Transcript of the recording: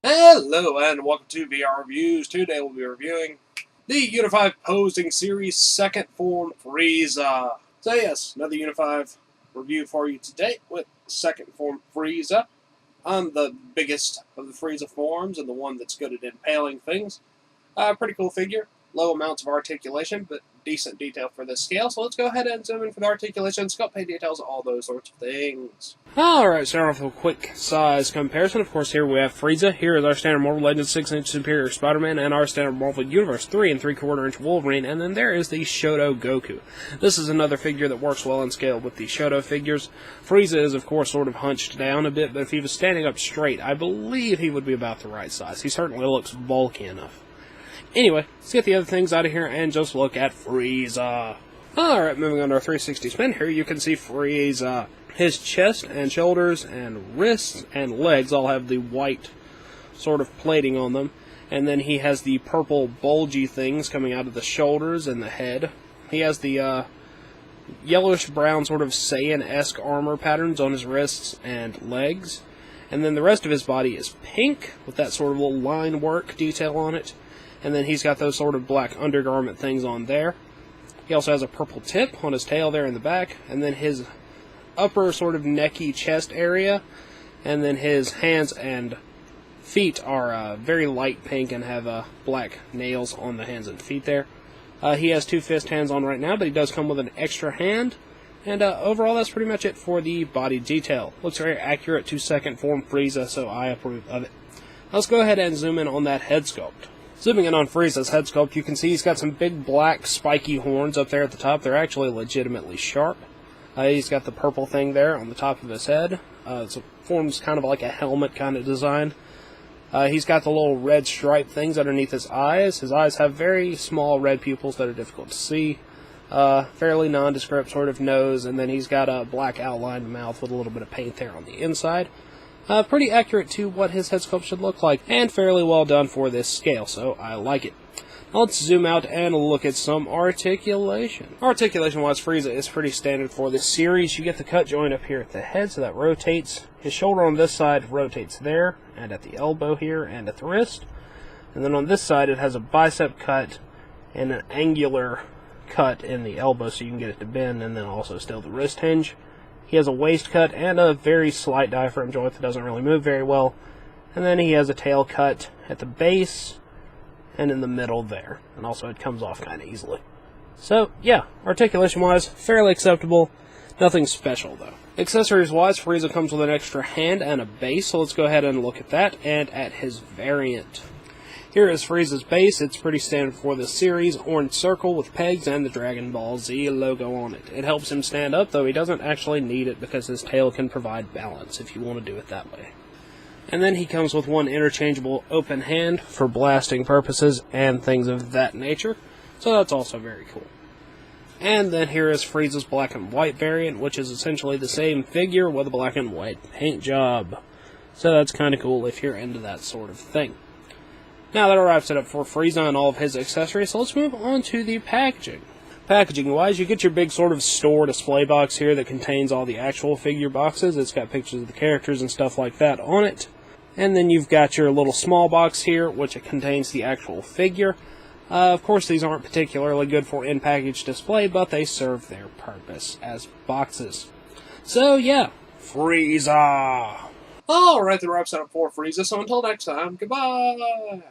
Hello and welcome to VR Reviews. Today we'll be reviewing the Unifive Posing Series Second Form Frieza. So yes, another Unifive review for you today with Second Form Frieza. The biggest of the Frieza forms and the one that's good at impaling things. Pretty cool figure. Low amounts of articulation, but decent detail for this scale. So let's go ahead and zoom in for the articulation, sculpt pay details, all those sorts of things. Alright, start off with a quick size comparison. Of course, here we have Frieza. Here is our standard Marvel Legends 6-inch Superior Spider-Man and our standard Marvel Universe 3 and 3/4-inch Wolverine. And then there is the Shoto Goku. This is another figure that works well in scale with the Shoto figures. Frieza is, of course, sort of hunched down a bit, but if he was standing up straight, I believe he would be about the right size. He certainly looks bulky enough. Anyway, let's get the other things out of here and just look at Frieza. Alright, moving on to our 360 spin. Here you can see Frieza. His chest and shoulders and wrists and legs all have the white sort of plating on them. And then he has the purple bulgy things coming out of the shoulders and the head. He has the yellowish-brown sort of Saiyan-esque armor patterns on his wrists and legs. And then the rest of his body is pink with that sort of little line work detail on it. And then he's got those sort of black undergarment things on there. He also has a purple tip on his tail there in the back. And then his upper sort of necky chest area. And then his hands and feet are very light pink and have black nails on the hands and feet there. He has two fist hands on right now, but he does come with an extra hand. And overall, that's pretty much it for the body detail. Looks very accurate to second form Frieza, so I approve of it. Let's go ahead and zoom in on that head sculpt. Zooming in on Frieza's head sculpt, you can see he's got some big black spiky horns up there at the top. They're actually legitimately sharp. He's got the purple thing there on the top of his head. It forms kind of like a helmet kind of design. He's got the little red stripe things underneath his eyes. His eyes have very small red pupils that are difficult to see. Fairly nondescript sort of nose, and then he's got a black outlined mouth with a little bit of paint there on the inside. Pretty accurate to what his head sculpt should look like, and fairly well done for this scale, so I like it. Now let's zoom out and look at some articulation. Articulation-wise, Frieza is pretty standard for this series. You get the cut joint up here at the head, so that rotates. His shoulder on this side rotates there, and at the elbow here, and at the wrist. And then on this side, it has a bicep cut and an angular cut in the elbow, so you can get it to bend, and then also still the wrist hinge. He has a waist cut and a very slight diaphragm joint that doesn't really move very well. And then he has a tail cut at the base and in the middle there. And also it comes off kind of easily. So, yeah, articulation-wise, fairly acceptable. Nothing special, though. Accessories-wise, Frieza comes with an extra hand and a base, so let's go ahead and look at that and at his variant. Here is Frieza's base. It's pretty standard for this series. Orange circle with pegs and the Dragon Ball Z logo on it. It helps him stand up, though he doesn't actually need it because his tail can provide balance if you want to do it that way. And then he comes with one interchangeable open hand for blasting purposes and things of that nature. So that's also very cool. And then here is Frieza's black and white variant, which is essentially the same figure with a black and white paint job. So that's kind of cool if you're into that sort of thing. Now that wraps it up for Frieza and all of his accessories, so let's move on to the packaging. Packaging-wise, you get your big sort of store display box here that contains all the actual figure boxes. It's got pictures of the characters and stuff like that on it. And then you've got your little small box here, which contains the actual figure. Of course, these aren't particularly good for in-package display, but they serve their purpose as boxes. So, yeah, Frieza! Alright, that wraps it up for Frieza, so until next time, goodbye!